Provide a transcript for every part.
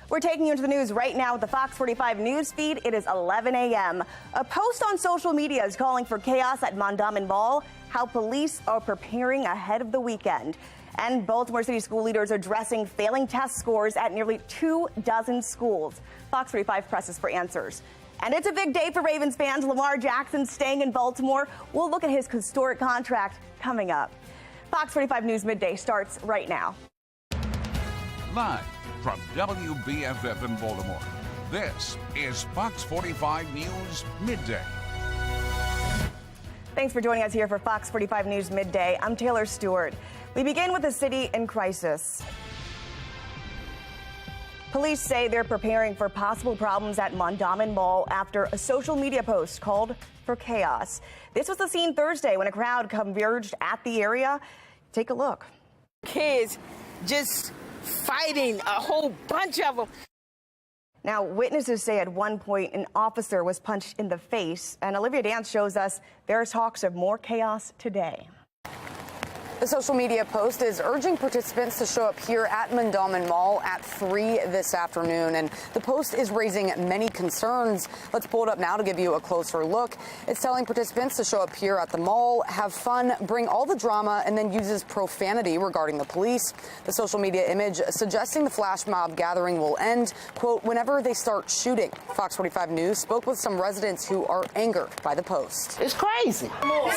We're taking you into the news right now with the Fox 45 news feed. It is 11 a.m. A post on social media is calling for chaos at Mondawmin Mall, how police are preparing ahead of the weekend. And Baltimore City school leaders are addressing failing test scores at nearly 24 schools. Fox 45 presses for answers. And it's a big day for Ravens fans. Lamar Jackson staying in Baltimore. We'll look at his historic contract coming up. Fox 45 News Midday starts right now. Live from WBFF in Baltimore, this is Fox 45 News Midday. Thanks for joining us here for Fox 45 News Midday. I'm Taylor Stewart. We begin with a city in crisis. Police say they're preparing for possible problems at Mondawmin Mall after a social media post called for chaos. This was the scene Thursday when a crowd converged at the area. Take a look. Kids just fighting, a whole bunch of them. Now, witnesses say at one point an officer was punched in the face, and Olivia Dance shows us there are talks of more chaos today. The social media post is urging participants to show up here at Mondawmin Mall at 3 this afternoon. And the post is raising many concerns. Let's pull it up now to give you a closer look. It's telling participants to show up here at the mall, have fun, bring all the drama, and then uses profanity regarding the police. The social media image suggesting the flash mob gathering will end, quote, whenever they start shooting. Fox 45 News spoke with some residents who are angered by the post. It's crazy.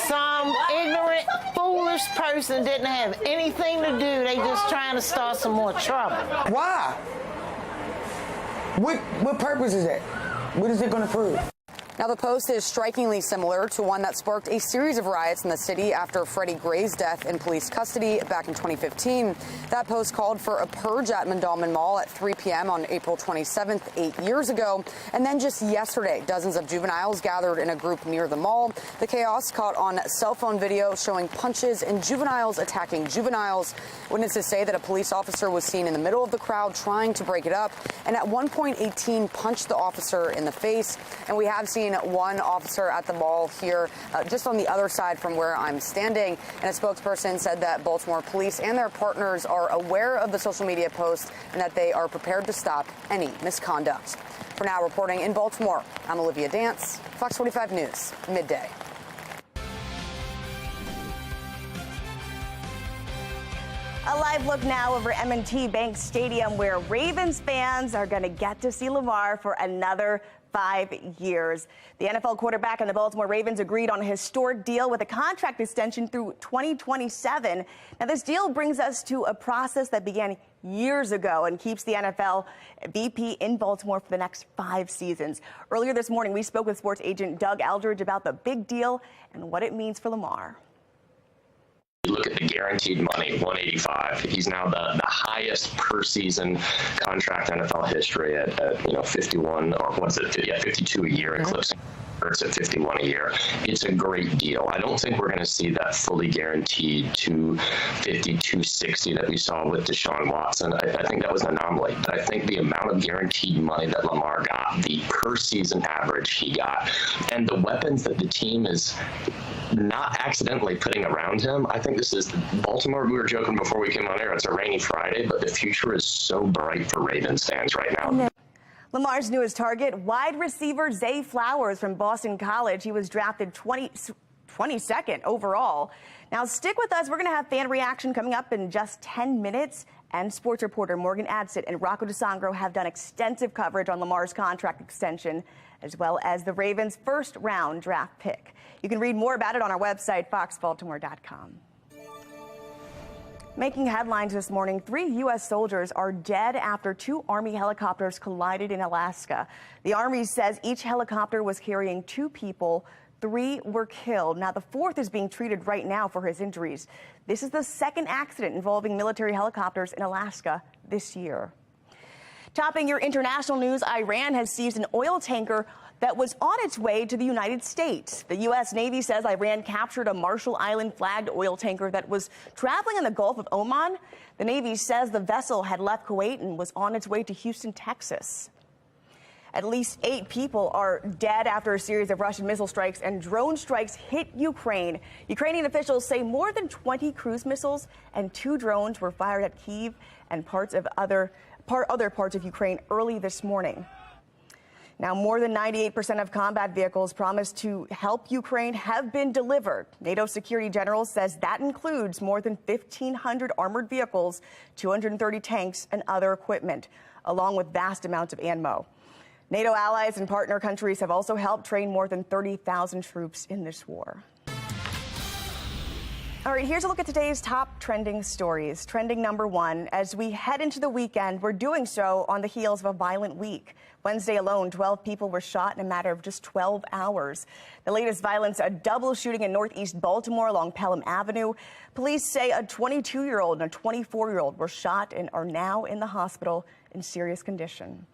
Some ignorant, foolish person didn't have anything to do. They just trying to start some more trouble. Why? What purpose is that? What is it going to prove? Now, the post is strikingly similar to one that sparked a series of riots in the city after Freddie Gray's death in police custody back in 2015. That post called for a purge at Mondawmin Mall at 3 p.m. on April 27th, 8 years ago. And then just yesterday, dozens of juveniles gathered in a group near the mall. The chaos caught on cell phone video showing punches and juveniles attacking juveniles. Witnesses say that a police officer was seen in the middle of the crowd trying to break it up. And at one point, 18 punched the officer in the face. And we have seen one officer at the mall here just on the other side from where I'm standing. And a spokesperson said that Baltimore police and their partners are aware of the social media post and that they are prepared to stop any misconduct. For now, reporting in Baltimore, I'm Olivia Dance, Fox 45 News, Midday. A live look now over M&T Bank Stadium, where Ravens fans are going to get to see Lamar for another 5 years. The NFL quarterback and the Baltimore Ravens agreed on a historic deal with a contract extension through 2027. Now, this deal brings us to a process that began years ago and keeps the NFL VP in Baltimore for the next 5 seasons. Earlier this morning, we spoke with sports agent Doug Aldridge about the big deal and what it means for Lamar. You look at the guaranteed money, 185. He's now the highest per season contract in NFL history at 51 or what's it? Yeah, 52 a year, eclipsing. It's at 51 a year. It's a great deal. I don't think we're going to see that fully guaranteed 250, 260 that we saw with Deshaun Watson. I think that was an anomaly. But I think the amount of guaranteed money that Lamar got, the per season average he got, and the weapons that the team is not accidentally putting around him. I think this is Baltimore. We were joking before we came on air. It's a rainy Friday, but the future is so bright for Ravens fans right now. Lamar's newest target, wide receiver Zay Flowers from Boston College. He was drafted 22nd overall. Now, stick with us. We're going to have fan reaction coming up in just 10 minutes. And sports reporter Morgan Adsit and Rocco DeSangro have done extensive coverage on Lamar's contract extension, as well as the Ravens' first-round draft pick. You can read more about it on our website, foxbaltimore.com. Making headlines this morning, 3 U.S. soldiers are dead after 2 Army helicopters collided in Alaska. The Army says each helicopter was carrying 2 people. 3 were killed. Now, the 4th is being treated right now for his injuries. This is the 2nd accident involving military helicopters in Alaska this year. Topping your international news, Iran has seized an oil tanker that was on its way to the United States. The U.S. Navy says Iran captured a Marshall Island flagged oil tanker that was traveling in the Gulf of Oman. The Navy says the vessel had left Kuwait and was on its way to Houston, Texas. At least 8 people are dead after a series of Russian missile strikes and drone strikes hit Ukraine. Ukrainian officials say more than 20 cruise missiles and 2 drones were fired at Kyiv and parts of other other parts of Ukraine early this morning. Now, more than 98% of combat vehicles promised to help Ukraine have been delivered. NATO Security General says that includes more than 1,500 armored vehicles, 230 tanks, and other equipment, along with vast amounts of ammo. NATO allies and partner countries have also helped train more than 30,000 troops in this war. All right, here's a look at today's top trending stories. Trending number one, as we head into the weekend, we're doing so on the heels of a violent week. Wednesday alone, 12 people were shot in a matter of just 12 hours. The latest violence, a double shooting in northeast Baltimore along Pelham Avenue. Police say a 22-year-old and a 24-year-old were shot and are now in the hospital in serious condition.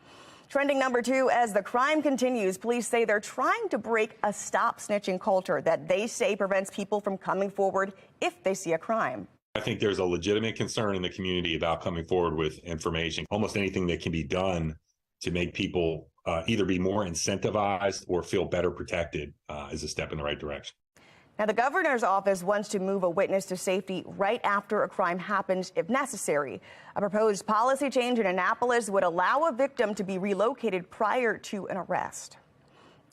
Trending number two, as the crime continues, police say they're trying to break a stop snitching culture that they say prevents people from coming forward if they see a crime. I think there's a legitimate concern in the community about coming forward with information. Almost anything that can be done to make people either be more incentivized or feel better protected is a step in the right direction. Now, the governor's office wants to move a witness to safety right after a crime happens, if necessary. A proposed policy change in Annapolis would allow a victim to be relocated prior to an arrest.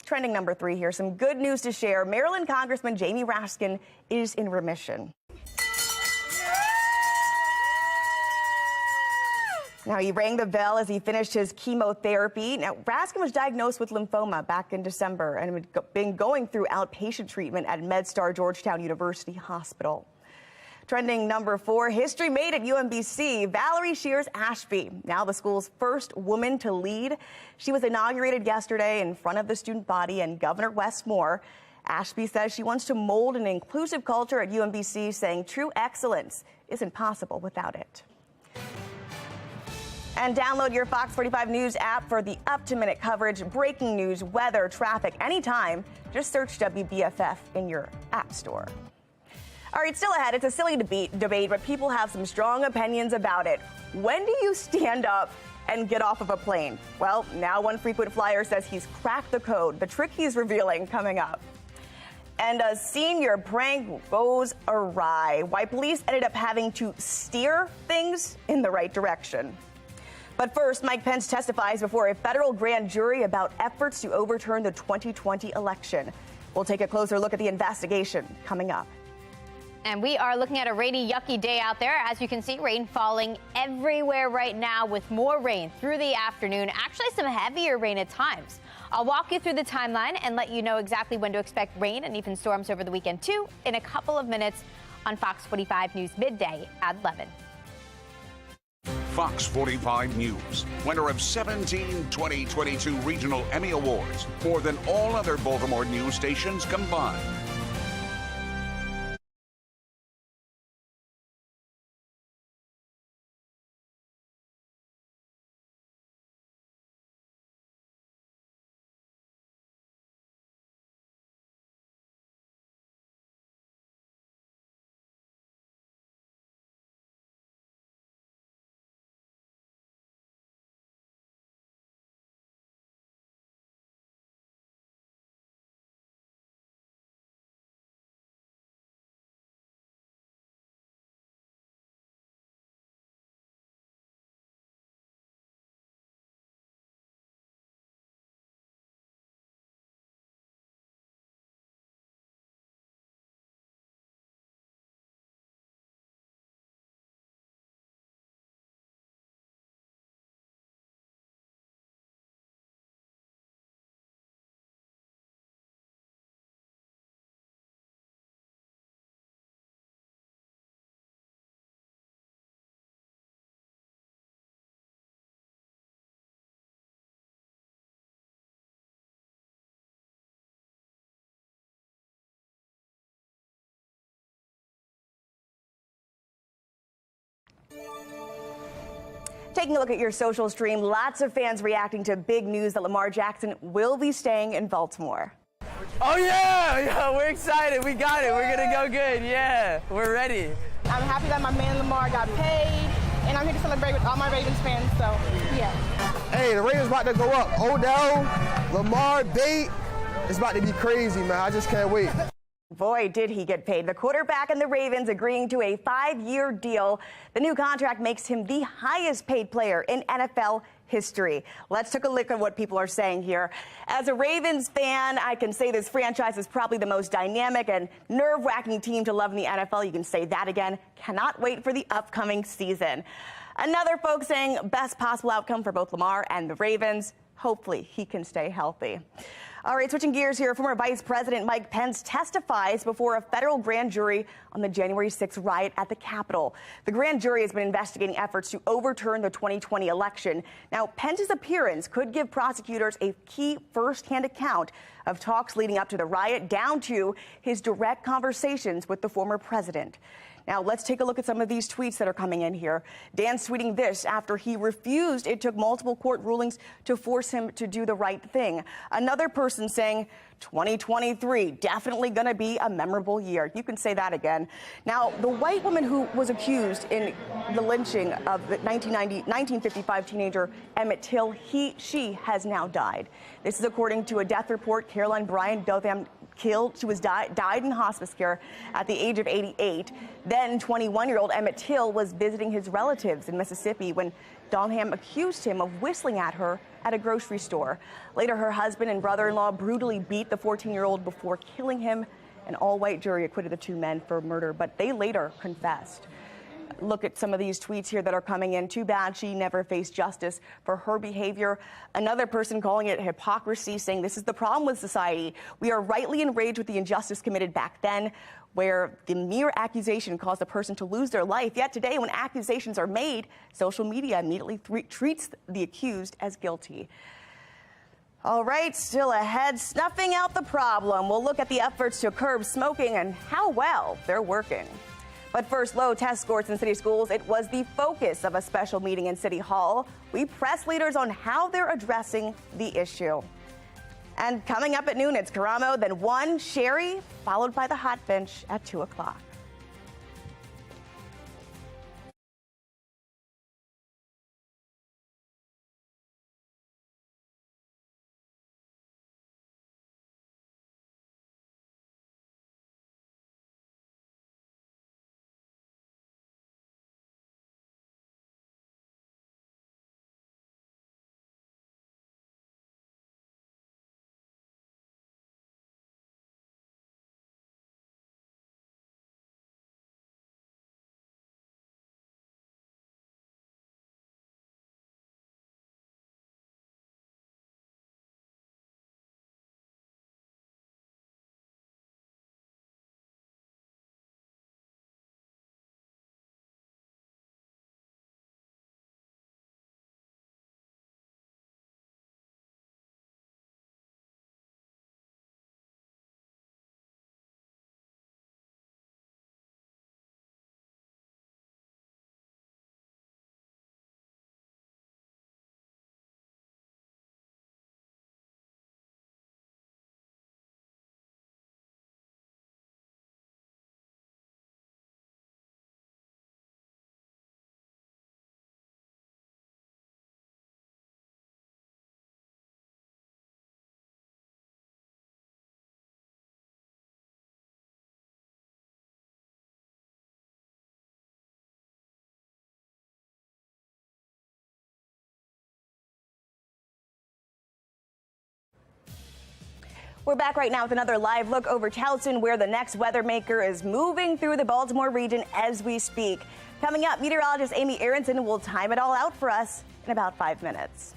Trending number three here, some good news to share. Maryland Congressman Jamie Raskin is in remission. Now, he rang the bell as he finished his chemotherapy. Now, Raskin was diagnosed with lymphoma back in December and had been going through outpatient treatment at MedStar Georgetown University Hospital. Trending number four, history made at UMBC. Valerie Shears Ashby, now the school's first woman to lead. She was inaugurated yesterday in front of the student body and Governor Wes Moore. Ashby says she wants to mold an inclusive culture at UMBC, saying true excellence isn't possible without it. And download your Fox 45 News app for the up-to-minute coverage, breaking news, weather, traffic, anytime. Just search WBFF in your app store. All right, still ahead, it's a silly debate, but people have some strong opinions about it. When do you stand up and get off of a plane? Well, now one frequent flyer says he's cracked the code. The trick he's revealing coming up. And a senior prank goes awry. Why police ended up having to steer things in the right direction. But first, Mike Pence testifies before a federal grand jury about efforts to overturn the 2020 election. We'll take a closer look at the investigation coming up. And we are looking at a rainy, yucky day out there. As you can see, rain falling everywhere right now with more rain through the afternoon. Actually, some heavier rain at times. I'll walk you through the timeline and let you know exactly when to expect rain and even storms over the weekend, too, in a couple of minutes on Fox 45 News Midday at 11. Fox 45 News, winner of 17 2022 Regional Emmy Awards, more than all other Baltimore news stations combined. Taking a look at your social stream, lots of fans reacting to big news that Lamar Jackson will be staying in Baltimore. Oh yeah, we're excited. We got it. We're gonna go good. Yeah, we're ready. I'm happy that my man Lamar got paid, and I'm here to celebrate with all my Ravens fans. So yeah. Hey, the Ravens about to go up. Odell, Lamar, Bate. It's about to be crazy, man. I just can't wait. Boy, did he get paid. The quarterback and the Ravens agreeing to a 5-year deal. The new contract makes him the highest paid player in NFL history. Let's take a look at what people are saying here. As a Ravens fan, I can say this franchise is probably the most dynamic and nerve-wracking team to love in the NFL. You can say that again. Cannot wait for the upcoming season. Another folks saying best possible outcome for both Lamar and the Ravens. Hopefully he can stay healthy. All right, switching gears here, former Vice President Mike Pence testifies before a federal grand jury on the January 6th riot at the Capitol. The grand jury has been investigating efforts to overturn the 2020 election. Now, Pence's appearance could give prosecutors a key first-hand account of talks leading up to the riot, down to his direct conversations with the former president. Now, let's take a look at some of these tweets that are coming in here. Dan's tweeting this after he refused. It took multiple court rulings to force him to do the right thing. Another person saying 2023, definitely going to be a memorable year. You can say that again. Now, the white woman who was accused in the lynching of the 1955 teenager Emmett Till, she has now died. This is according to a death report. Caroline Bryant Dotham killed. She was died in hospice care at the age of 88. Then 21-year-old Emmett Till was visiting his relatives in Mississippi when Donham accused him of whistling at her at a grocery store. Later, her husband and brother-in-law brutally beat the 14-year-old before killing him. An all-white jury acquitted the two men for murder, but they later confessed. Look at some of these tweets here that are coming in. Too bad she never faced justice for her behavior. Another person calling it hypocrisy, saying this is the problem with society. We are rightly enraged with the injustice committed back then, where the mere accusation caused a person to lose their life. Yet today, when accusations are made, social media immediately treats the accused as guilty. All right, still ahead, snuffing out the problem. We'll look at the efforts to curb smoking and how well they're working. But first, low test scores in city schools. It was the focus of a special meeting in City Hall. We pressed leaders on how they're addressing the issue. And coming up at noon, it's Karamo, then one Sherry, followed by the hot bench at 2 o'clock. We're back right now with another live look over Towson, where the next weather maker is moving through the Baltimore region as we speak. Coming up, meteorologist Amy Aronson will time it all out for us in about 5 minutes.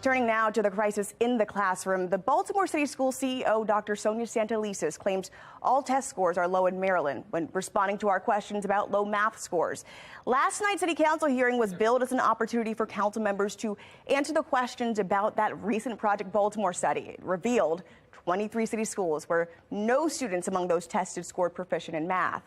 Turning now to the crisis in the classroom, the Baltimore City School CEO, Dr. Sonia Santelises, claims all test scores are low in Maryland when responding to our questions about low math scores. Last night's City Council hearing was billed as an opportunity for council members to answer the questions about that recent Project Baltimore study. It revealed 23 city schools where no students among those tested scored proficient in math.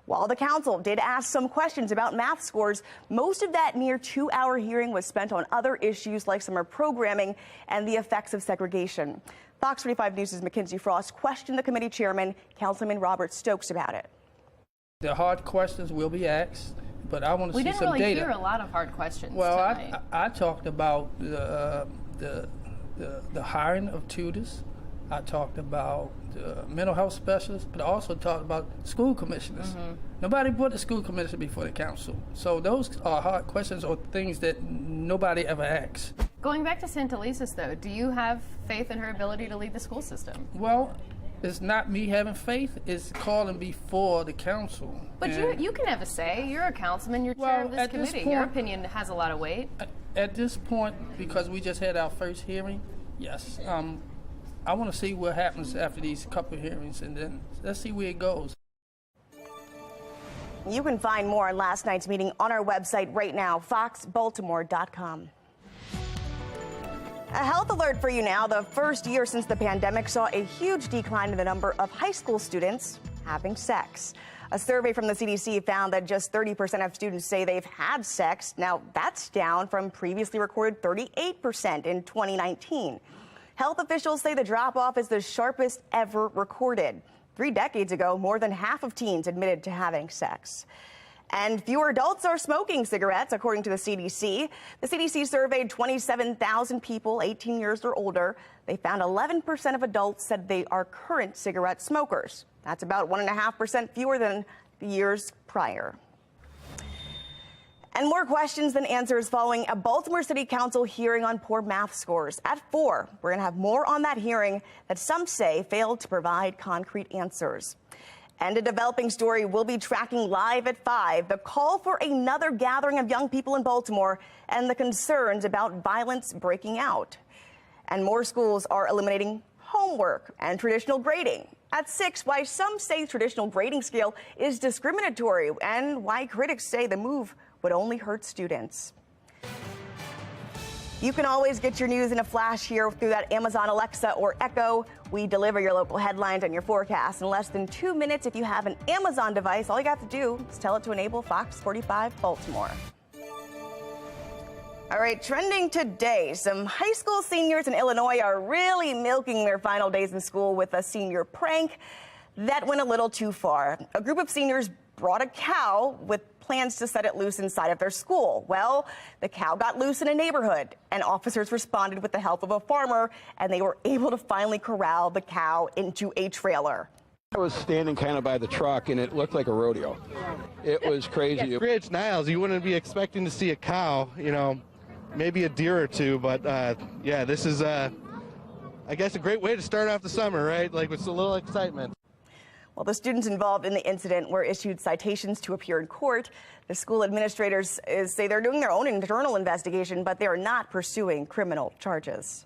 While the council did ask some questions about math scores, most of that near 2-hour hearing was spent on other issues like summer programming and the effects of segregation. Fox 45 News' Mackenzie Frost questioned the committee chairman, Councilman Robert Stokes, about it. The hard questions will be asked, but I want to see some data. We didn't really hear a lot of hard questions tonight. I talked about the hiring of tutors. I talked about mental health specialists, but I also talked about school commissioners. Nobody put the school commissioner before the council. So those are hard questions or things that nobody ever asks. Going back to Santelisa's, though, do you have faith in her ability to lead the school system? Well, it's not me having faith, it's calling before the council. But you can have a say. You're a councilman, you're chair of this committee. Your opinion has a lot of weight. At this point, because we just had our first hearing, yes. I want to see what happens after these couple of hearings, and then let's see where it goes. You can find more on last night's meeting on our website right now, foxbaltimore.com. A health alert for you now. The first year since the pandemic saw a huge decline in the number of high school students having sex. A survey from the CDC found that just 30% of students say they've had sex. Now, that's down from previously recorded 38% in 2019. Health officials say the drop-off is the sharpest ever recorded. 3 decades ago, more than half of teens admitted to having sex. And fewer adults are smoking cigarettes, according to the CDC. The CDC surveyed 27,000 people 18 years or older. They found 11% of adults said they are current cigarette smokers. That's about 1.5% fewer than the years prior. And more questions than answers following a Baltimore City Council hearing on poor math scores. At 4, we're going to have more on that hearing that some say failed to provide concrete answers. And a developing story we'll be tracking live at 5, the call for another gathering of young people in Baltimore and the concerns about violence breaking out. And more schools are eliminating homework and traditional grading. At 6, why some say traditional grading scale is discriminatory and why critics say the move would only hurt students. You can always get your news in a flash here through that Amazon Alexa or Echo. We deliver your local headlines and your forecast in less than 2 minutes. If you have an Amazon device, all you have to do is tell it to enable FOX45 Baltimore. All right, trending today, some high school seniors in Illinois are really milking their final days in school with a senior prank that went a little too far. A group of seniors brought a cow with plans to set it loose inside of their school. Well, the cow got loose in a neighborhood, and officers responded with the help of a farmer, and they were able to finally corral the cow into a trailer. I was standing kind of by the truck, and it looked like a rodeo. It was crazy. Rich Niles, you wouldn't be expecting to see a cow, you know, maybe a deer or two, but yeah, this is, I guess, a great way to start off the summer, right? Like with a little excitement. Well, the students involved in the incident were issued citations to appear in court. The school administrators say they're doing their own internal investigation, but they are not pursuing criminal charges.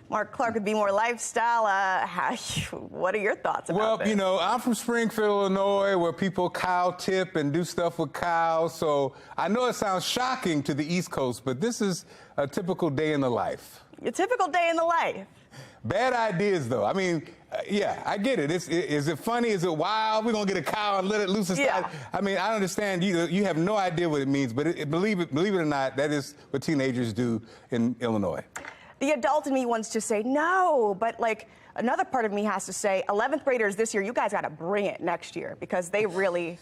Mark Clark with Be More Lifestyle. What are your thoughts about this? Well, you know, I'm from Springfield, Illinois, where people cow tip and do stuff with cows. So I know it sounds shocking to the East Coast, but this is a typical day in the life. A typical day in the life. Bad ideas, though. I mean, yeah, I get it. Is it funny? Is it wild? We're going to get a cow and let it loose and start. I mean, I understand you have no idea what it means, but believe it or not, that is what teenagers do in Illinois. The adult in me wants to say no, but like another part of me has to say 11th graders this year, you guys got to bring it next year because they really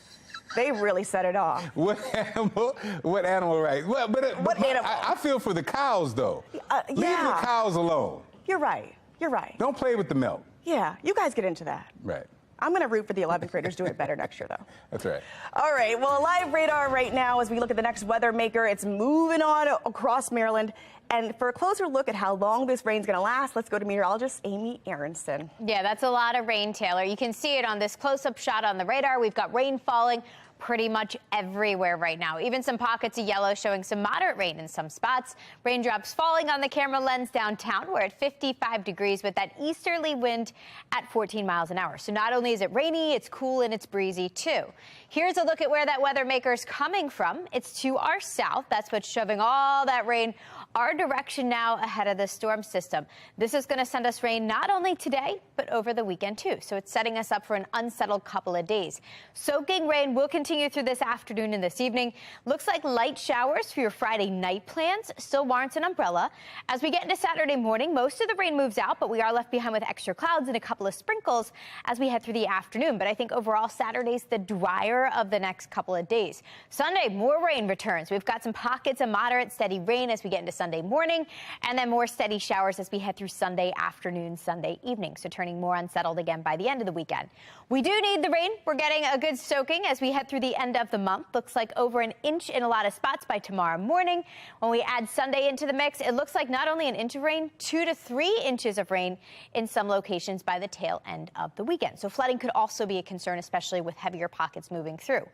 set it off. What animal, right? Well, what animal? I feel for the cows, though. Leave the cows alone. You're right. You're right. Don't play with the milk. Yeah, you guys get into that. Right. I'm going to root for the 11th graders doing it better next year, though. That's right. All right. Well, a live radar right now as we look at the next weather maker. It's moving on across Maryland. And for a closer look at how long this rain's going to last, let's go to meteorologist Amy Aronson. Yeah, that's a lot of rain, Taylor. You can see it on this close-up shot on the radar. We've got rain falling pretty much everywhere right now. Even some pockets of yellow showing some moderate rain in some spots. Raindrops falling on the camera lens downtown. We're at 55 degrees with that easterly wind at 14 miles an hour. So not only is it rainy, it's cool and it's breezy too. Here's a look at where that weather maker is coming from. It's to our south. That's what's shoving all that rain our direction now ahead of the storm system. This is going to send us rain not only today, but over the weekend too. So it's setting us up for an unsettled couple of days. Soaking rain will continue through this afternoon and this evening. Looks like light showers for your Friday night plans. Still warrants an umbrella. As we get into Saturday morning, most of the rain moves out, but we are left behind with extra clouds and a couple of sprinkles as we head through the afternoon. But I think overall Saturday's the drier of the next couple of days. Sunday, more rain returns. We've got some pockets of moderate steady rain as we get into Sunday morning, and then more steady showers as we head through Sunday afternoon, Sunday evening. So turning more unsettled again by the end of the weekend. We do need the rain. We're getting a good soaking as we head through the end of the month. Looks like over an inch in a lot of spots by tomorrow morning. When we add Sunday into the mix, it looks like not only an inch of rain, 2 to 3 inches of rain in some locations by the tail end of the weekend. So flooding could also be a concern, especially with heavier pockets moving through.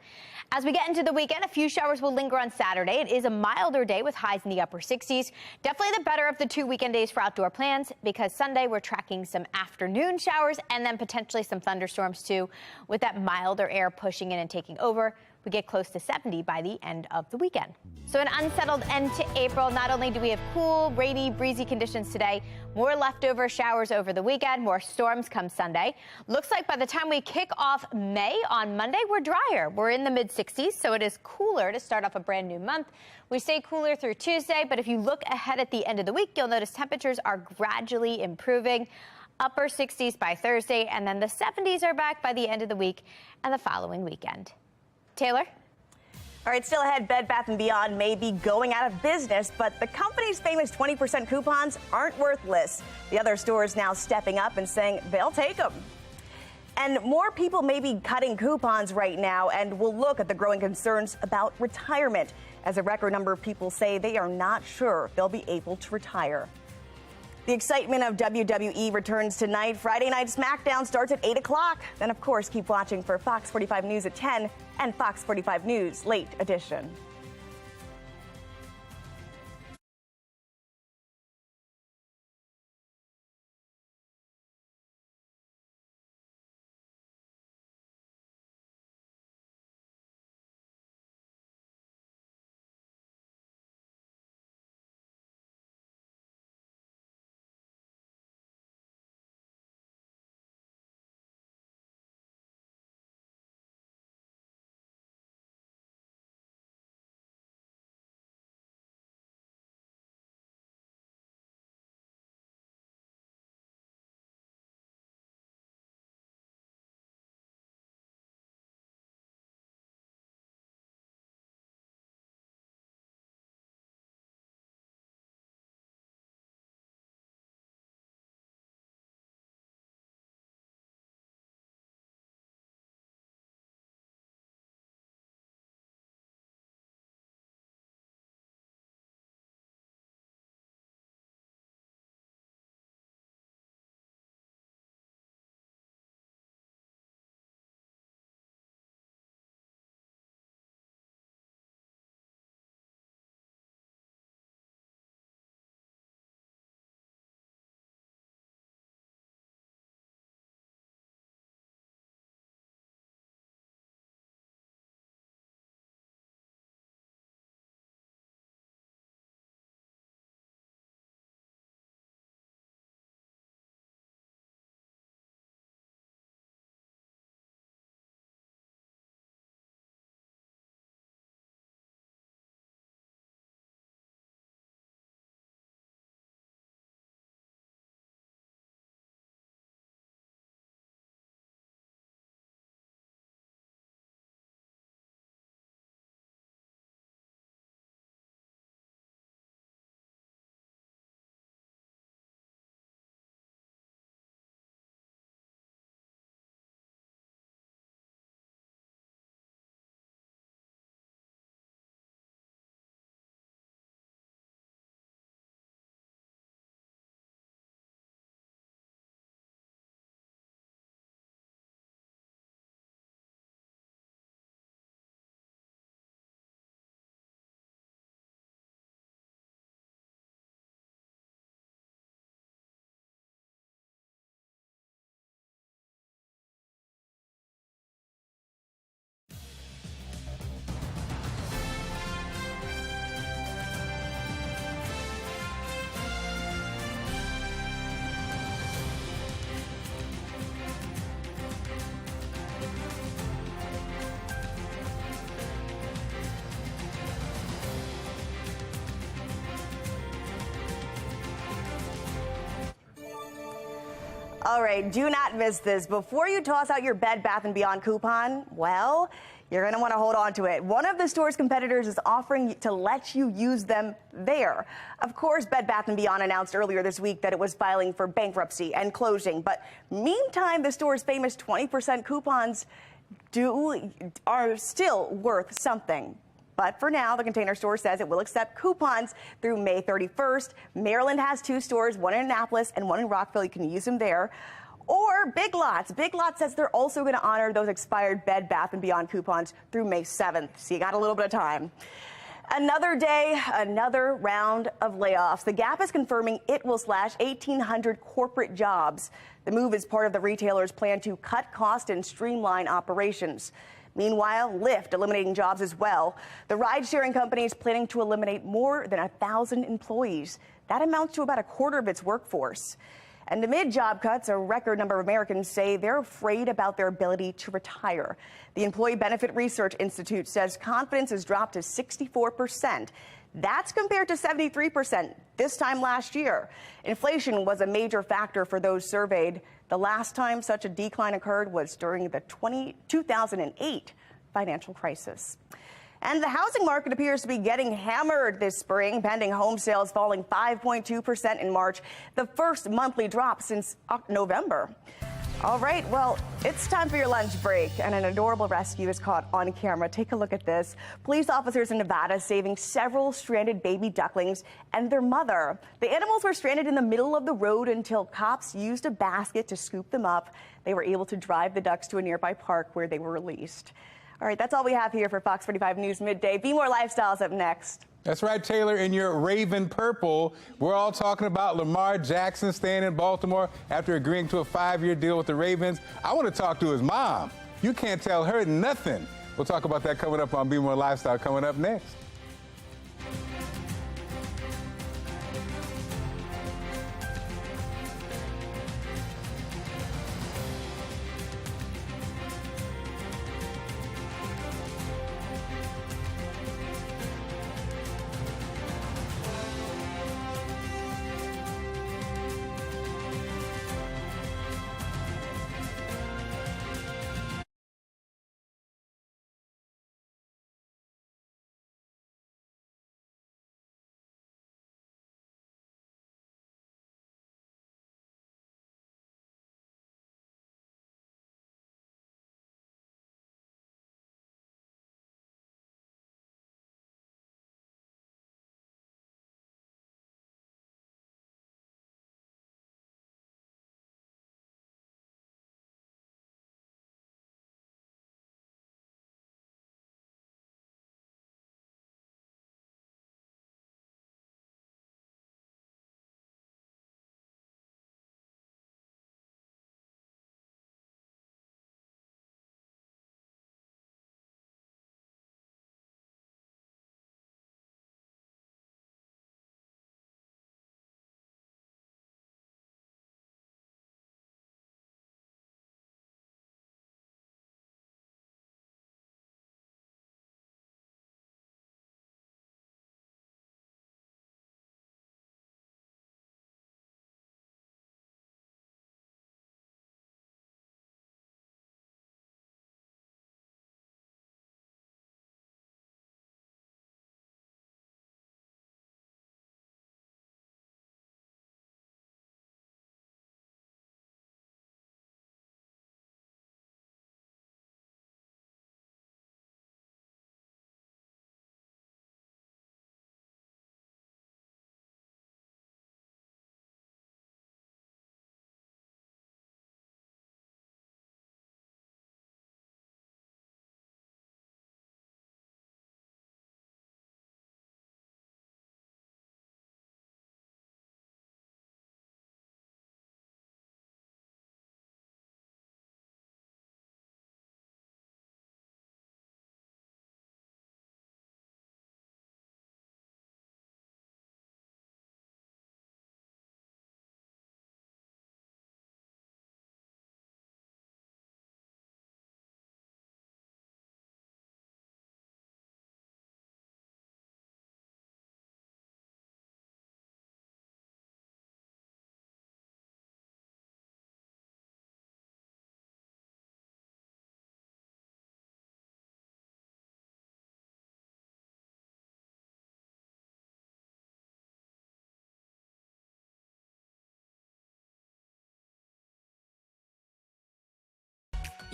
As we get into the weekend, a few showers will linger on Saturday. It is a milder day with highs in the upper 60s. Definitely the better of the 2 weekend days for outdoor plans, because Sunday we're tracking some afternoon showers and then potentially some thunderstorms too, with that milder air pushing in and taking over. We get close to 70 by the end of the weekend. So an unsettled end to April. Not only do we have cool, rainy, breezy conditions today, more leftover showers over the weekend, more storms come Sunday. Looks like by the time we kick off May on Monday, we're drier. We're in the mid-60s, so it is cooler to start off a brand new month. We stay cooler through Tuesday, but if you look ahead at the end of the week, you'll notice temperatures are gradually improving. Upper 60s by Thursday, and then the 70s are back by the end of the week and the following weekend. Taylor? All right, still ahead, Bed Bath & Beyond may be going out of business, but the company's famous 20% coupons aren't worthless. The other stores now stepping up and saying they'll take them. And more people may be cutting coupons right now, and we'll look at the growing concerns about retirement, as a record number of people say they are not sure they'll be able to retire. The excitement of WWE returns tonight. Friday Night SmackDown starts at 8 o'clock. Then, of course, keep watching for Fox 45 News at 10 and Fox 45 News Late Edition. All right, do not miss this. Before you toss out your Bed Bath & Beyond coupon, well, You're going to want to hold on to it. One of the store's competitors is offering to let you use them there. Of course, Bed Bath & Beyond announced earlier this week that it was filing for bankruptcy and closing. But meantime, the store's famous 20% coupons are still worth something. But for now, the Container Store says it will accept coupons through May 31st. Maryland has 2 stores, one in Annapolis and one in Rockville. You can use them there. Or Big Lots. Big Lots says they're also going to honor those expired Bed Bath & Beyond coupons through May 7th. So you got a little bit of time. Another day, another round of layoffs. The Gap is confirming it will slash 1,800 corporate jobs. The move is part of the retailer's plan to cut costs and streamline operations. Meanwhile, Lyft eliminating jobs as well. The ride-sharing company is planning to eliminate more than 1,000 employees. That amounts to about a quarter of its workforce. And amid job cuts, a record number of Americans say they're afraid about their ability to retire. The Employee Benefit Research Institute says confidence has dropped to 64%. That's compared to 73% this time last year. Inflation was a major factor for those surveyed. The last time such a decline occurred was during the 2008 financial crisis. And the housing market appears to be getting hammered this spring, pending home sales falling 5.2% in March, the first monthly drop since November. All right, well, it's time for your lunch break, and an adorable rescue is caught on camera. Take a look at this. Police officers in Nevada saving several stranded baby ducklings and their mother. The animals were stranded in the middle of the road until cops used a basket to scoop them up. They were able to drive the ducks to a nearby park where they were released. All right, that's all we have here for Fox 45 News Midday. Be More Lifestyles up next. That's right, Taylor. In your Raven Purple, we're all talking about Lamar Jackson staying in Baltimore after agreeing to a 5-year deal with the Ravens. I want to talk to his mom. You can't tell her nothing. We'll talk about that coming up on Be More Lifestyle, coming up next.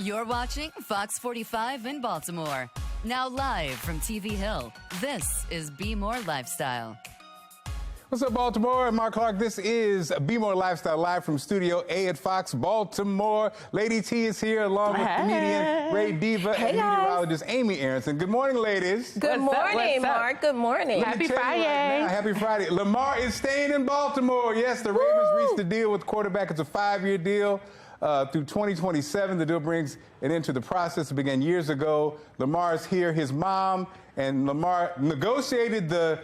You're watching Fox 45 in Baltimore. Now live from TV Hill, this is Be More Lifestyle. What's up, Baltimore? I'm Mark Clark. This is Be More Lifestyle live from Studio A at Fox Baltimore. Lady T is here along with comedian Ray Diva and meteorologist Amy Aronson. Good morning, ladies. Good morning, Mark. Good morning. Happy Friday. Happy Friday. Lamar is staying in Baltimore. Yes, the Ravens reached a deal with quarterback. It's a 5-year deal. Through 2027, the deal brings it into the process that began years ago. Lamar is here. His mom and Lamar negotiated the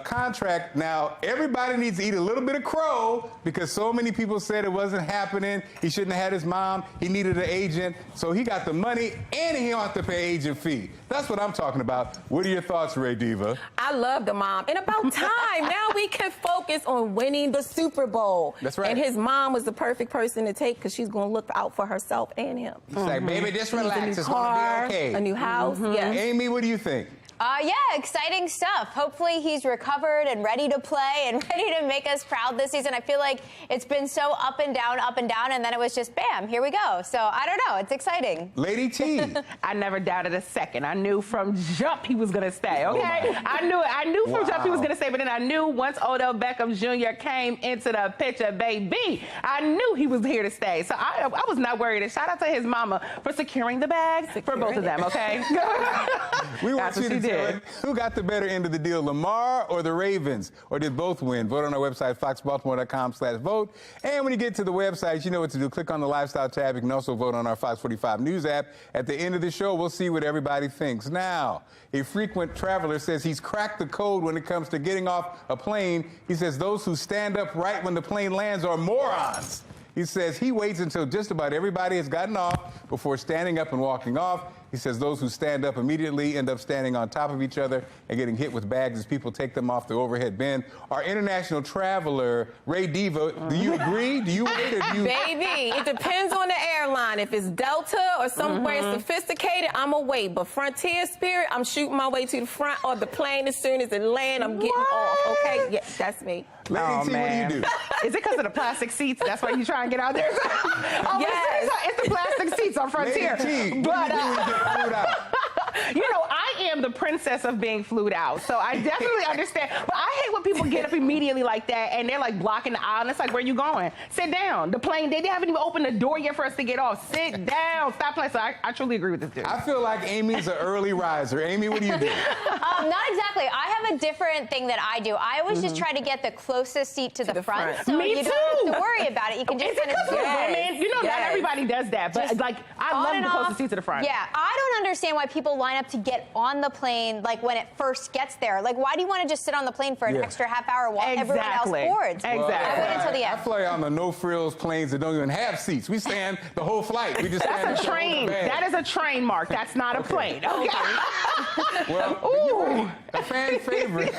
contract. Now, everybody needs to eat a little bit of crow because so many people said it wasn't happening. He shouldn't have had his mom. He needed an agent. So he got the money and he don't have to pay agent fee. That's what I'm talking about. What are your thoughts, Ray Diva? I love the mom. And about time. Now we can focus on winning the Super Bowl. That's right. And his mom was the perfect person to take because she's going to look out for herself and him. It's like, baby, just relax. It's going to be okay. A new house. Yes. Amy, what do you think? Yeah, exciting stuff. Hopefully he's recovered and ready to play and ready to make us proud this season. I feel like it's been so up and down, and then it was just bam, here we go. So I don't know, it's exciting. Lady T. I never doubted a second. I knew from jump he was going to stay, okay? I knew from jump he was going to stay, but then I knew once Odell Beckham Jr. came into the picture, baby, I knew he was here to stay. So I was not worried. And shout out to his mama for securing the bag for both of them, okay? We want you to who got the better end of the deal, Lamar or the Ravens? Or did both win? Vote on our website, foxbaltimore.com/vote. And when you get to the website, you know what to do. Click on the Lifestyle tab. You can also vote on our Fox 45 News app. At the end of the show, we'll see what everybody thinks. Now, a frequent traveler says he's cracked the code when it comes to getting off a plane. He says those who stand up right when the plane lands are morons. He says he waits until just about everybody has gotten off before standing up and walking off. He says those who stand up immediately end up standing on top of each other and getting hit with bags as people take them off the overhead bin. Our international traveler, Ray Diva, do you agree? Do you wait or do you... Baby, it depends on the airline. If it's Delta or somewhere sophisticated, I'm away. But Frontier Spirit, I'm shooting my way to the front or the plane as soon as it lands, I'm getting off, okay? Yeah, that's me. Lady T, what do you do? Is it because of the plastic seats? That's why you try and get out there? Yes. It's the plastic seats on Frontier. Lady T, but, you know, I am the princess of being flued out, so I definitely understand. But I hate when people get up immediately like that and they're like blocking the aisle. And it's like, where you going? Sit down. The plane, they haven't even opened the door yet for us to get off. Sit down. Stop playing. So I truly agree with this dude. I feel like Amy's an early riser. Amy, what do you do? Not exactly. I have a different thing that I do. I always just try to get the closest seat to the front. So Me you too. don't have to worry about it. You can just kind of women? You know, not everybody does that, but Just like I love the closest seat to the front. Yeah, I don't understand why people line up to get on the plane like when it first gets there. Like, why do you want to just sit on the plane for an extra half hour while everyone else boards? Exactly. I wait until the end. I fly on the no-frills planes that don't even have seats. We stand the whole flight. We just stand. That's a train. That is a train, Mark. That's not a plane. Okay. Well, a fan favorite,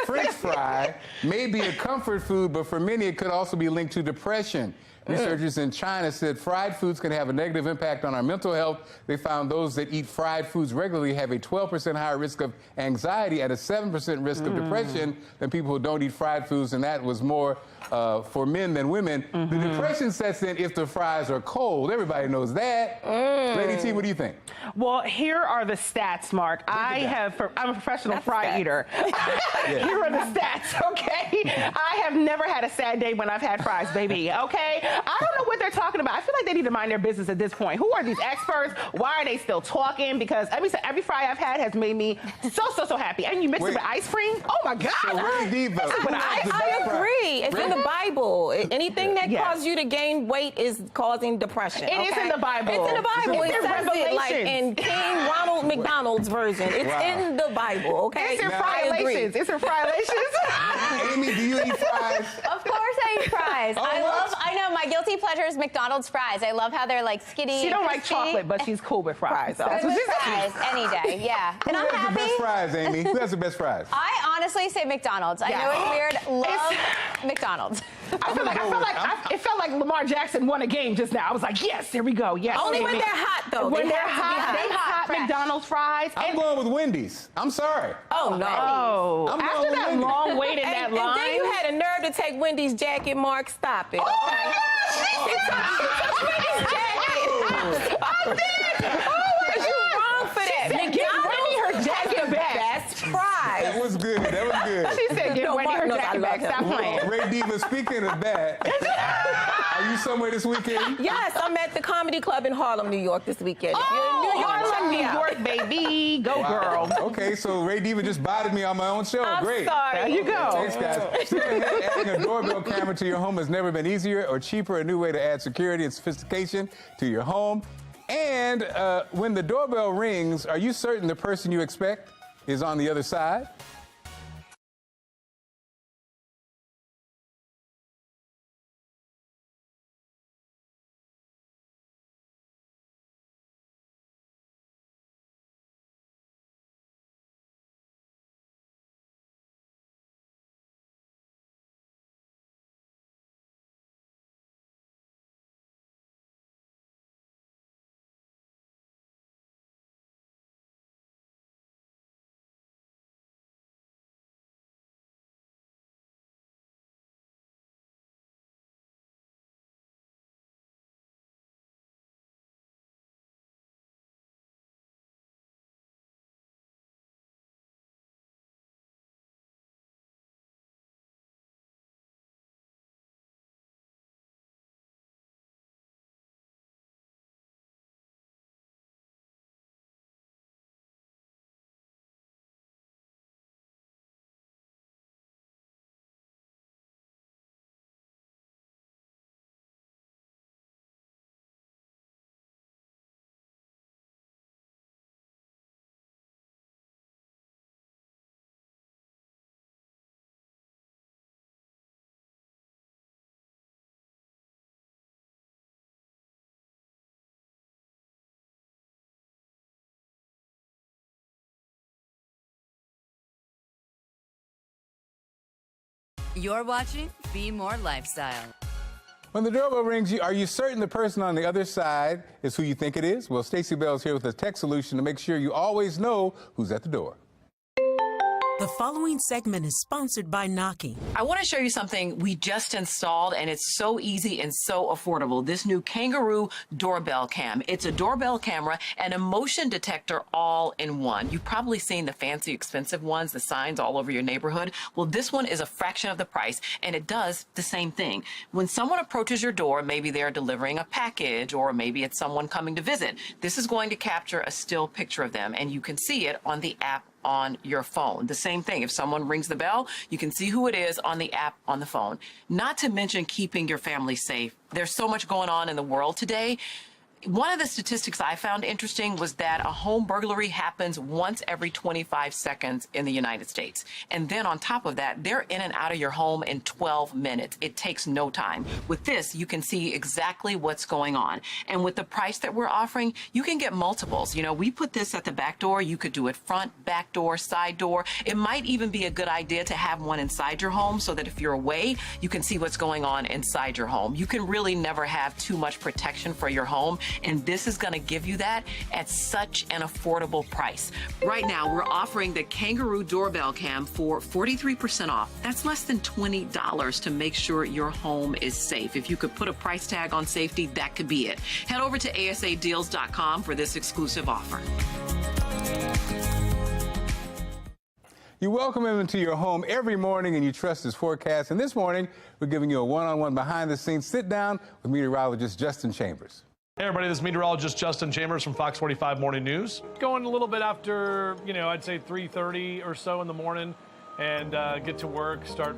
French fry, may be a comfort food, but for many it could also be linked to depression. Researchers in China said fried foods can have a negative impact on our mental health. They found those that eat fried foods regularly have a 12% higher risk of anxiety and a 7% risk of depression than people who don't eat fried foods, and that was more for men than women. The depression sets in if the fries are cold. Everybody knows that. Lady T, what do you think? Well, here are the stats, Mark. I'm a professional fry eater. Here are the stats, okay? I have never had a sad day when I've had fries, baby, okay? I don't know what they're talking about. I feel like they need to mind their business at this point. Who are these experts? Why are they still talking? Because every fry I've had has made me so happy. And you mix it with ice cream? Oh, my God. So Ray Diva, I agree. It's in the Bible. Anything that causes you to gain weight is causing depression. It is in the Bible. It's in the Bible. It's It says it like in King Ronald McDonald's version. It's in the Bible, okay? It's in Fry-lations. It's in Fry-lations. Amy, do you eat fries? Of course I eat fries. I know, my guilty pleasure is McDonald's fries. I love how they're like skinny. She don't like chocolate, but she's cool with fries. That's what she says. Any day, yeah. Who has the best fries, Amy? Who has the best fries? I honestly say McDonald's. I know it's weird. Love McDonald's. It felt like Lamar Jackson won a game just now. I was like, yes, here we go. Yes. Only when they're hot, though. When they're hot, McDonald's fries. I'm going with Wendy's. I'm sorry. Oh, no. After that long wait in that line. And then you had a nerve to take Wendy's jacket, Mark. Stop it. Oh, That was good. That was good. She said, "Get Wendy her jacket back." Stop playing. Ray Diva, speaking of that, are you somewhere this weekend? Yes, I'm at the Comedy Club in Harlem, New York this weekend. Oh, New York, Harlem, New York, baby. Go, girl. Okay, so Ray Diva just botted me on my own show. I'm Great. sorry. There you go. Thanks, guys. Adding a doorbell camera to your home has never been easier or cheaper. A new way to add security and sophistication to your home. And when the doorbell rings, are you certain the person you expect is on the other side? You're watching Be More Lifestyle. When the doorbell rings, are you certain the person on the other side is who you think it is? Well, Stacey Bell's here with a tech solution to make sure you always know who's at the door. The following segment is sponsored by Knocking. I want to show you something we just installed, and it's so easy and so affordable. This new Kangaroo doorbell cam. It's a doorbell camera and a motion detector all in one. You've probably seen the fancy, expensive ones, the signs all over your neighborhood. Well, this one is a fraction of the price, and it does the same thing. When someone approaches your door, maybe they're delivering a package, or maybe it's someone coming to visit, this is going to capture a still picture of them, and you can see it on the app on your phone. The same thing. If someone rings the bell, you can see who it is on the app on the phone. Not to mention keeping your family safe. There's so much going on in the world today. One of the statistics I found interesting was that a home burglary happens once every 25 seconds in the United States. And then on top of that, they're in and out of your home in 12 minutes. It takes no time. With this, you can see exactly what's going on. And with the price that we're offering, you can get multiples. You know, we put this at the back door. You could do it front, back door, side door. It might even be a good idea to have one inside your home so that if you're away, you can see what's going on inside your home. You can really never have too much protection for your home. And this is going to give you that at such an affordable price. Right now, we're offering the Kangaroo doorbell cam for 43% off. That's less than $20 to make sure your home is safe. If you could put a price tag on safety, that could be it. Head over to asadeals.com for this exclusive offer. You welcome him into your home every morning and you trust his forecast. And this morning, we're giving you a one-on-one behind-the-scenes sit-down with meteorologist Justin Chambers. Hey everybody, this is meteorologist Justin Chambers from FOX45 Morning News. Going a little bit after, I'd say 3:30 or so in the morning and get to work, start,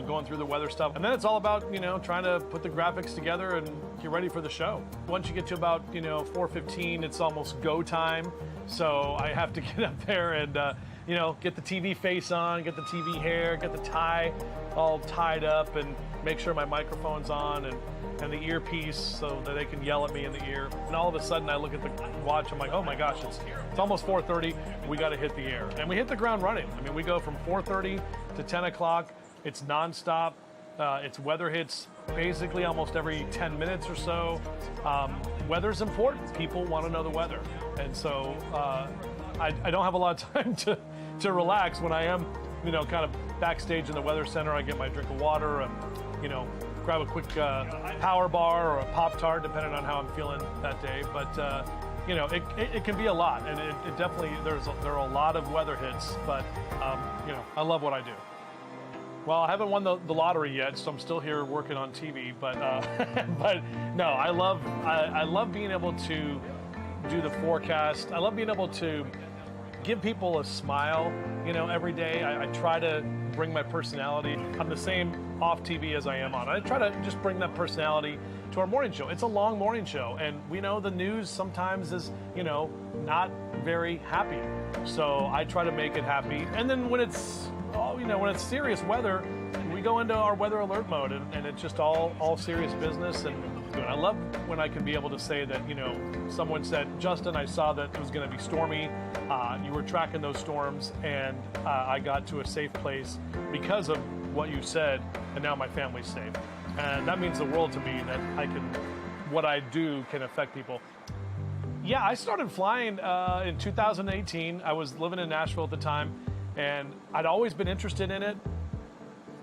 going through the weather stuff. And then it's all about, trying to put the graphics together and get ready for the show. Once you get to about, 4:15, it's almost go time. So I have to get up there and, get the TV face on, get the TV hair, get the tie all tied up and make sure my microphone's on and the earpiece so that they can yell at me in the ear. And all of a sudden I look at the watch, I'm like, oh my gosh, it's almost 4:30, we gotta hit the air. And we hit the ground running. I mean, we go from 4:30 to 10 o'clock, it's nonstop. It's weather hits basically almost every 10 minutes or so. Weather's important, people wanna know the weather. And so I don't have a lot of time to relax when I am, kind of backstage in the weather center. I get my drink of water and, grab a quick power bar or a Pop-Tart, depending on how I'm feeling that day. But you know, it can be a lot, and it definitely, there are a lot of weather hits, but you know, I love what I do. Well, I haven't won the lottery yet, so I'm still here working on TV, but but no, I love being able to do the forecast. I love being able to give people a smile, you know, every day. I try to bring my personality. I'm the same off TV as I am on. I try to just bring that personality to our morning show. It's a long morning show, and we know the news sometimes is, you know, not very happy. So I try to make it happy. And then when it's, you know, when it's serious weather, we go into our weather alert mode, and it's just all serious business. And I love when I can be able to say that, you know, someone said, Justin, I saw that it was going to be stormy. You were tracking those storms, and I got to a safe place because of what you said, and now my family's safe. And that means the world to me, that what I do can affect people. Yeah, I started flying in 2018. I was living in Nashville at the time, and I'd always been interested in it.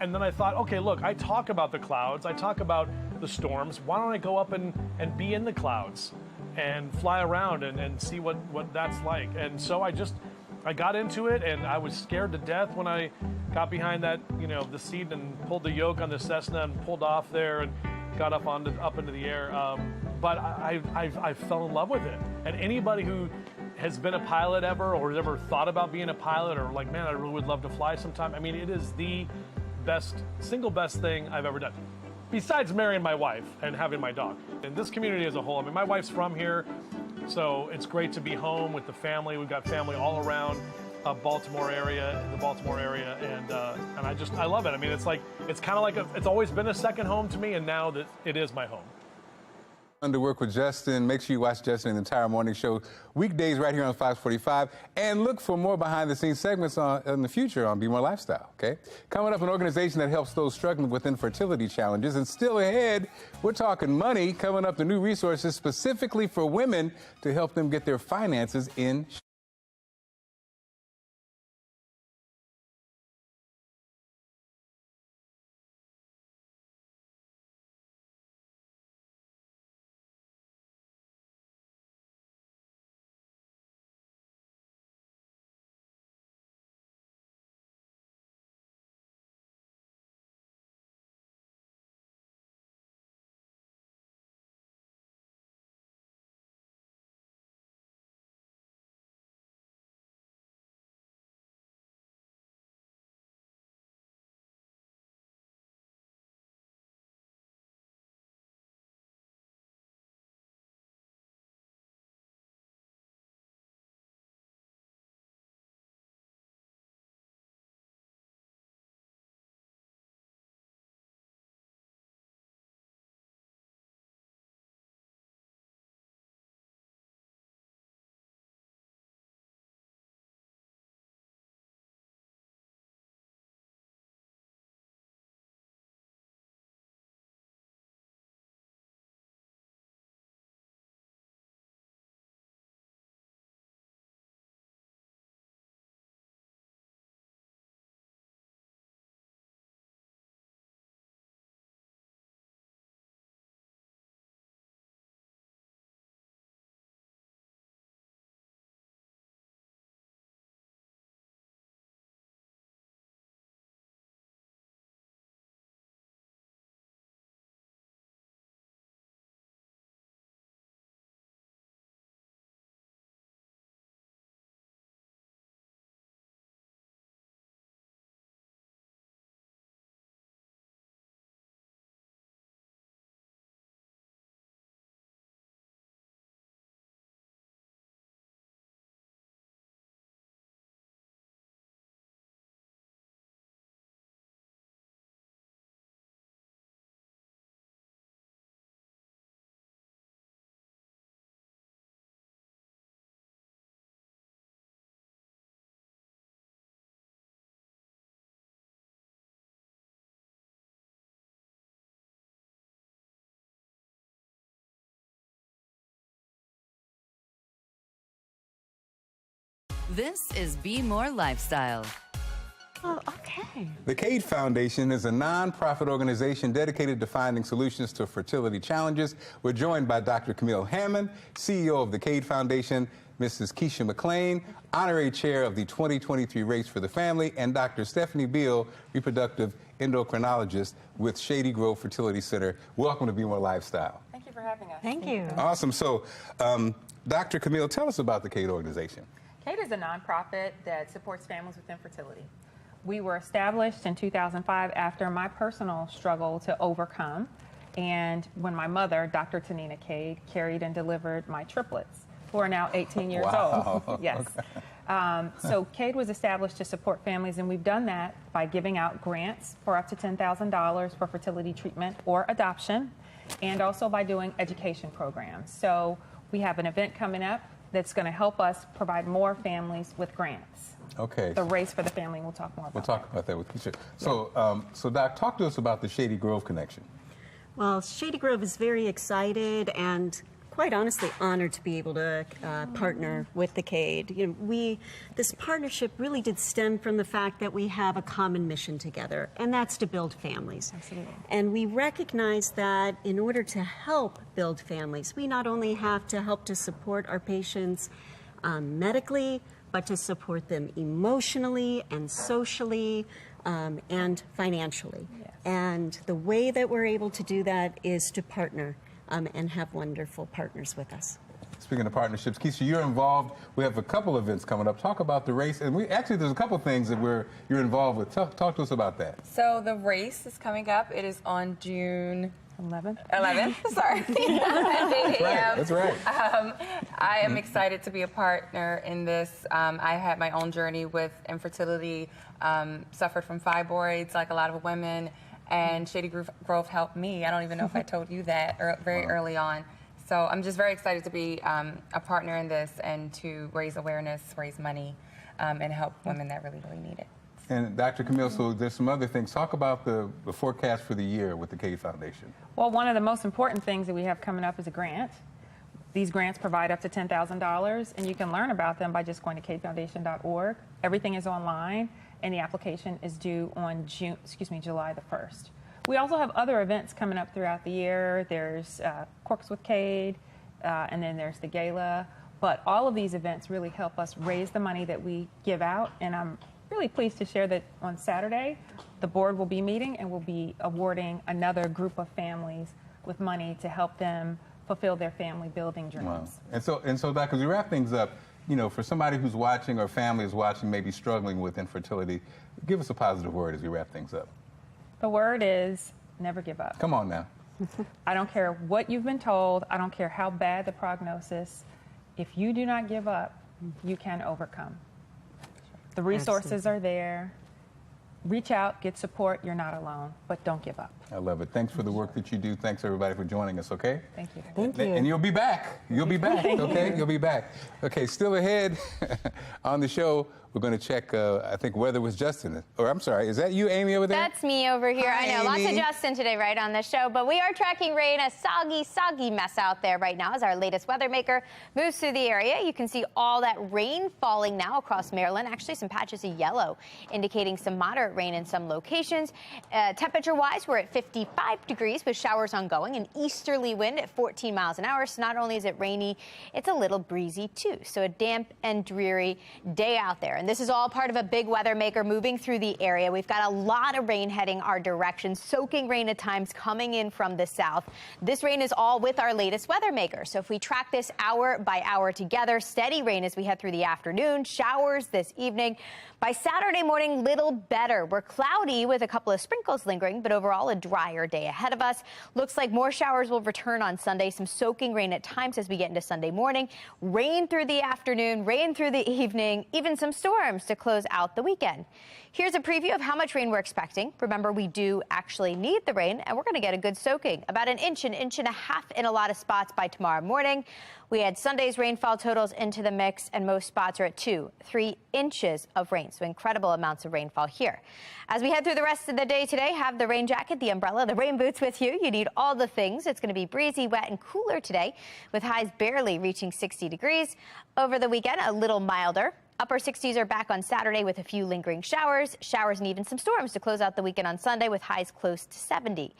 And then I thought, okay, look, I talk about the clouds, I talk about the storms. Why don't I go up and be in the clouds and fly around and see what that's like? And so I got into it, and I was scared to death when I got behind that, you know, the seat and pulled the yoke on the Cessna and pulled off there and got up into the air. But I fell in love with it. And anybody who has been a pilot ever, or has ever thought about being a pilot, or like, man, I really would love to fly sometime. I mean, it is the single best thing I've ever done, besides marrying my wife and having my dog. And this community as a whole, I mean, my wife's from here, so it's great to be home with the family. We've got family all around the Baltimore area, and I love it. I mean, it's kind of like it's always been a second home to me, and now that it is my home. To work with Justin. Make sure you watch Justin the entire morning show weekdays right here on Fox 45, and look for more behind-the-scenes segments in the future on Be More Lifestyle. Okay, coming up, an organization that helps those struggling with infertility challenges. And still ahead, we're talking money. Coming up, the new resources specifically for women to help them get their finances in. This is Be More Lifestyle. Oh, okay. The Cade Foundation is a nonprofit organization dedicated to finding solutions to fertility challenges. We're joined by Dr. Camille Hammond, CEO of the Cade Foundation, Mrs. Keisha McLean, honorary chair of the 2023 Race for the Family, and Dr. Stephanie Beal, reproductive endocrinologist with Shady Grove Fertility Center. Welcome to Be More Lifestyle. Thank you for having us. Thank you. Awesome. So, Dr. Camille, tell us about the Cade organization. Cade is a nonprofit that supports families with infertility. We were established in 2005 after my personal struggle to overcome, and when my mother, Dr. Tanina Cade, carried and delivered my triplets, who are now 18 years old. Yes. So Cade was established to support families, and we've done that by giving out grants for up to $10,000 for fertility treatment or adoption, and also by doing education programs. So we have an event coming up that's going to help us provide more families with grants. Okay. The Race for the Family, we'll talk more about. We'll talk about that with Keisha. So, so Doc, talk to us about the Shady Grove connection. Well, Shady Grove is very excited and quite honestly honored to be able to partner with the Cade. You know, this partnership really did stem from the fact that we have a common mission together, and that's to build families. Absolutely. And we recognize that in order to help build families, we not only have to help to support our patients medically, but to support them emotionally and socially and financially. Yes. And the way that we're able to do that is to partner and have wonderful partners with us. Speaking of partnerships, Keisha, you're involved. We have a couple events coming up. Talk about the race, and there's a couple things that you're involved with. Talk to us about that. So the race is coming up. It is on June 11th. 11th, sorry. At 8 a.m. That's right. I am excited to be a partner in this. I had my own journey with infertility, suffered from fibroids like a lot of women, and Shady Grove helped me. I don't even know if I told you that very early on. So I'm just very excited to be a partner in this and to raise awareness, raise money, and help women that really, really need it. And Dr. Camille, so there's some other things. Talk about the forecast for the year with the Cade Foundation. Well, one of the most important things that we have coming up is a grant. These grants provide up to $10,000, and you can learn about them by just going to cadefoundation.org. Everything is online, and the application is due on July the 1st. We also have other events coming up throughout the year. There's Corks with Cade, and then there's the gala. But all of these events really help us raise the money that we give out, and I'm really pleased to share that on Saturday, the board will be meeting and will be awarding another group of families with money to help them fulfill their family building dreams. Wow. And so, Doc, as we wrap things up, you know, for somebody who's watching or family is watching, maybe struggling with infertility, give us a positive word as we wrap things up. The word is never give up. Come on now. I don't care what you've been told. I don't care how bad the prognosis. If you do not give up, you can overcome. The resources are there. Reach out, get support. You're not alone, but don't give up. I love it. Thanks for the work that you do. Thanks, everybody, for joining us, okay? Thank you. Thank you. And you'll be back. You'll be back, okay? You'll be back. Okay, still ahead on the show, we're going to check, I think, weather with Justin. Or, I'm sorry, is that you, Amy, over there? That's me over here. Hi, I know, Amy. lots of Justin today, right, on the show. But we are tracking rain, a soggy mess out there right now as our latest weather maker moves through the area. You can see all that rain falling now across Maryland. Actually, some patches of yellow indicating some moderate rain in some locations. Temperature-wise, we're at 55 degrees with showers ongoing, an easterly wind at 14 miles an hour. So not only is it rainy, it's a little breezy, too. So a damp and dreary day out there. And this is all part of a big weather maker moving through the area. We've got a lot of rain heading our direction, soaking rain at times coming in from the south. This rain is all with our latest weather maker. So if we track this hour by hour together, steady rain as we head through the afternoon, showers this evening. By Saturday morning, little better. We're cloudy with a couple of sprinkles lingering, but overall a drier day ahead of us. Looks like more showers will return on Sunday. Some soaking rain at times as we get into Sunday morning. Rain through the afternoon, rain through the evening, even some storms to close out the weekend. Here's a preview of how much rain we're expecting. Remember, we do actually need the rain, and we're going to get a good soaking. About an inch and a half in a lot of spots by tomorrow morning. We had Sunday's rainfall totals into the mix, and most spots are at 2-3 inches of rain. So incredible amounts of rainfall here. As we head through the rest of the day today, have the rain jacket, the umbrella, the rain boots with you. You need all the things. It's going to be breezy, wet, and cooler today, with highs barely reaching 60 degrees. Over the weekend, a little milder. Upper 60s are back on Saturday with a few lingering showers and even some storms to close out the weekend on Sunday with highs close to 70.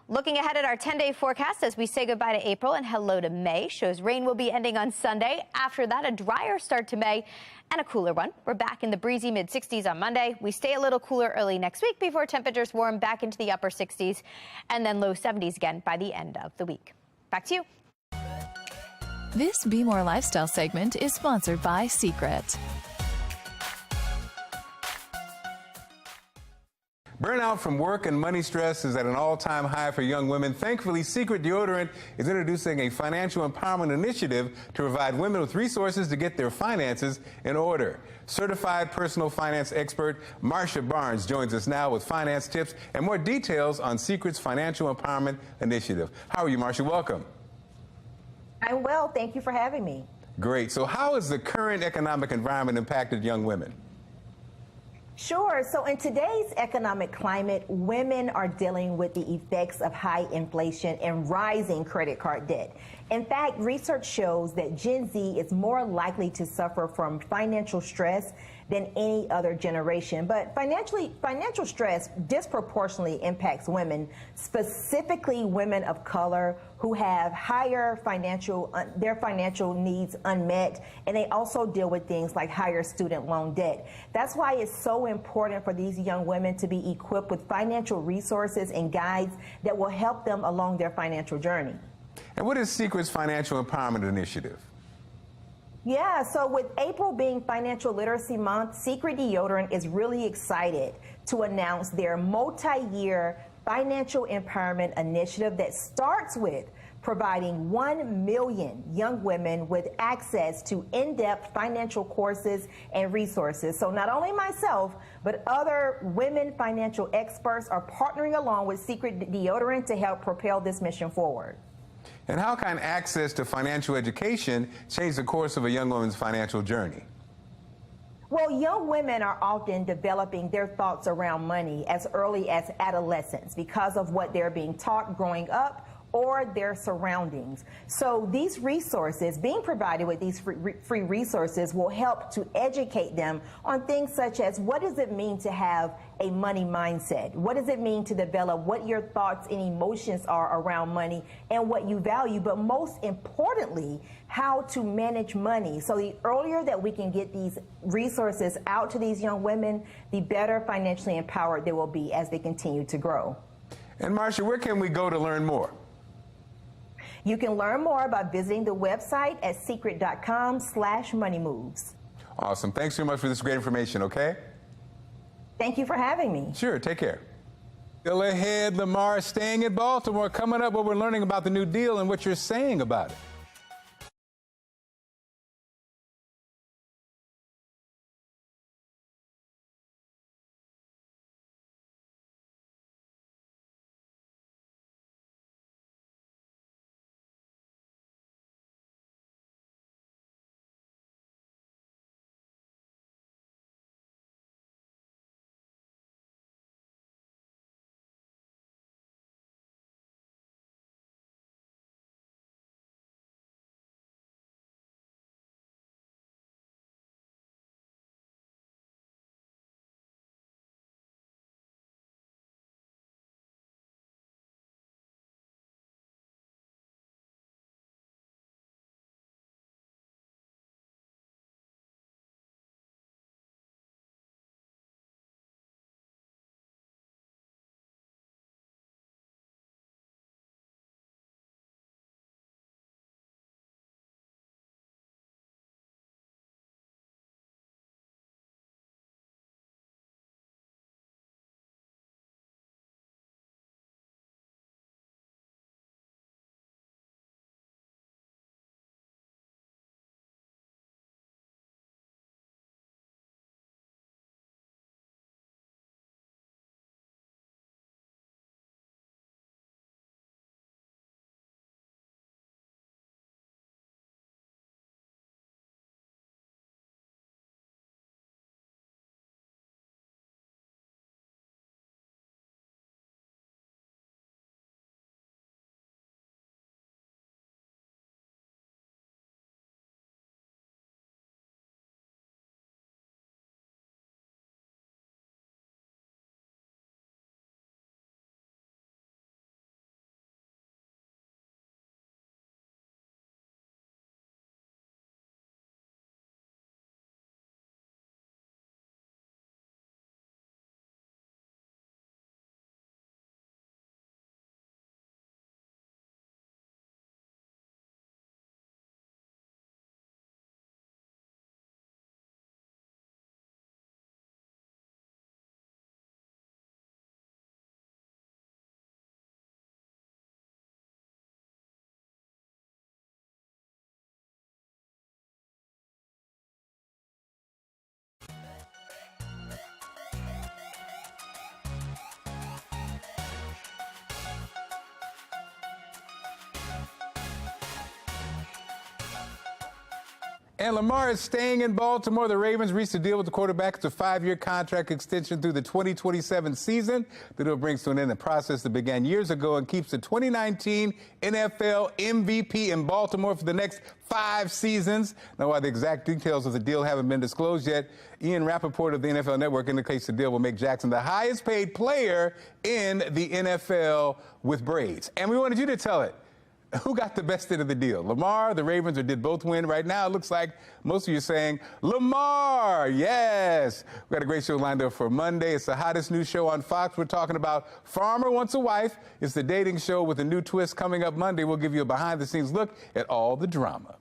Looking ahead at our 10-day forecast as we say goodbye to April and hello to May, shows rain will be ending on Sunday. After that, a drier start to May and a cooler one. We're back in the breezy mid-60s on Monday. We stay a little cooler early next week before temperatures warm back into the upper 60s and then low 70s again by the end of the week. Back to you. This Be More Lifestyle segment is sponsored by Secret. Burnout from work and money stress is at an all-time high for young women. Thankfully, Secret Deodorant is introducing a financial empowerment initiative to provide women with resources to get their finances in order. Certified personal finance expert Marsha Barnes joins us now with finance tips and more details on Secret's financial empowerment initiative. How are you, Marsha? Welcome. I'm well. Thank you for having me. Great. So how has the current economic environment impacted young women? Sure. So in today's economic climate, women are dealing with the effects of high inflation and rising credit card debt. In fact, research shows that Gen Z is more likely to suffer from financial stress than any other generation. But financial stress disproportionately impacts women, specifically women of color who have higher their financial needs unmet, and they also deal with things like higher student loan debt. That's why it's so important for these young women to be equipped with financial resources and guides that will help them along their financial journey. And what is Secret's Financial Empowerment Initiative? Yeah, so with April being Financial Literacy Month, Secret Deodorant is really excited to announce their multi-year financial empowerment initiative that starts with providing 1 million young women with access to in-depth financial courses and resources. So not only myself, but other women financial experts are partnering along with Secret Deodorant to help propel this mission forward. And how can access to financial education change the course of a young woman's financial journey? Well, young women are often developing their thoughts around money as early as adolescence because of what they're being taught growing up or their surroundings. So these resources, being provided with these free resources, will help to educate them on things such as what does it mean to have a money mindset? What does it mean to develop what your thoughts and emotions are around money and what you value? But most importantly, how to manage money. So the earlier that we can get these resources out to these young women, the better financially empowered they will be as they continue to grow. And Marsha, where can we go to learn more? You can learn more by visiting the website at secret.com/moneymoves. Awesome. Thanks so much for this great information, okay? Thank you for having me. Sure. Take care. Still ahead, Lamar staying in Baltimore. Coming up, what we're learning about the New Deal and what you're saying about it. And Lamar is staying in Baltimore. The Ravens reached a deal with the quarterback. It's a 5-year contract extension through the 2027 season. The deal brings to an end a process that began years ago and keeps the 2019 NFL MVP in Baltimore for the next 5 seasons. Now, while the exact details of the deal haven't been disclosed yet, Ian Rappaport of the NFL Network indicates the deal will make Jackson the highest paid player in the NFL with braids. And we wanted you to tell it. Who got the best end of the deal? Lamar, the Ravens, or did both win? Right now, it looks like most of you are saying Lamar. Yes. We've got a great show lined up for Monday. It's the hottest news show on Fox. We're talking about Farmer Wants a Wife. It's the dating show with a new twist coming up Monday. We'll give you a behind-the-scenes look at all the drama.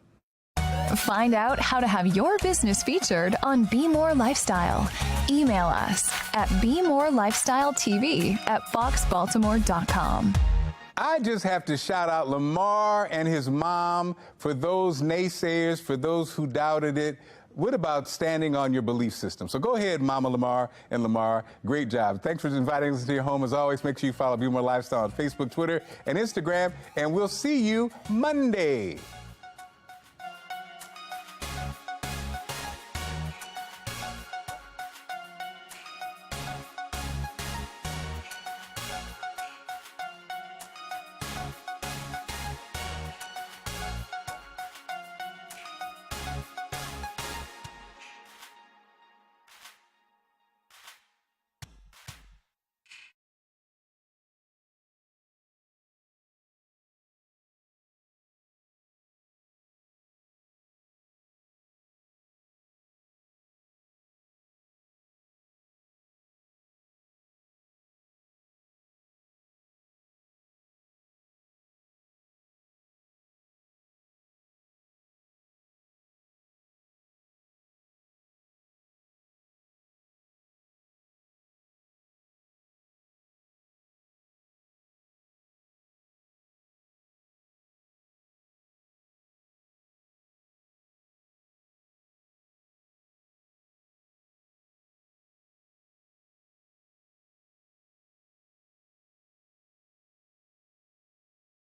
Find out how to have your business featured on Be More Lifestyle. Email us at BeMoreLifestyleTV@foxbaltimore.com. I just have to shout out Lamar and his mom for those naysayers, for those who doubted it. What about standing on your belief system? So go ahead, Mama Lamar and Lamar. Great job. Thanks for inviting us to your home. As always, make sure you follow Be More Lifestyle on Facebook, Twitter, and Instagram. And we'll see you Monday.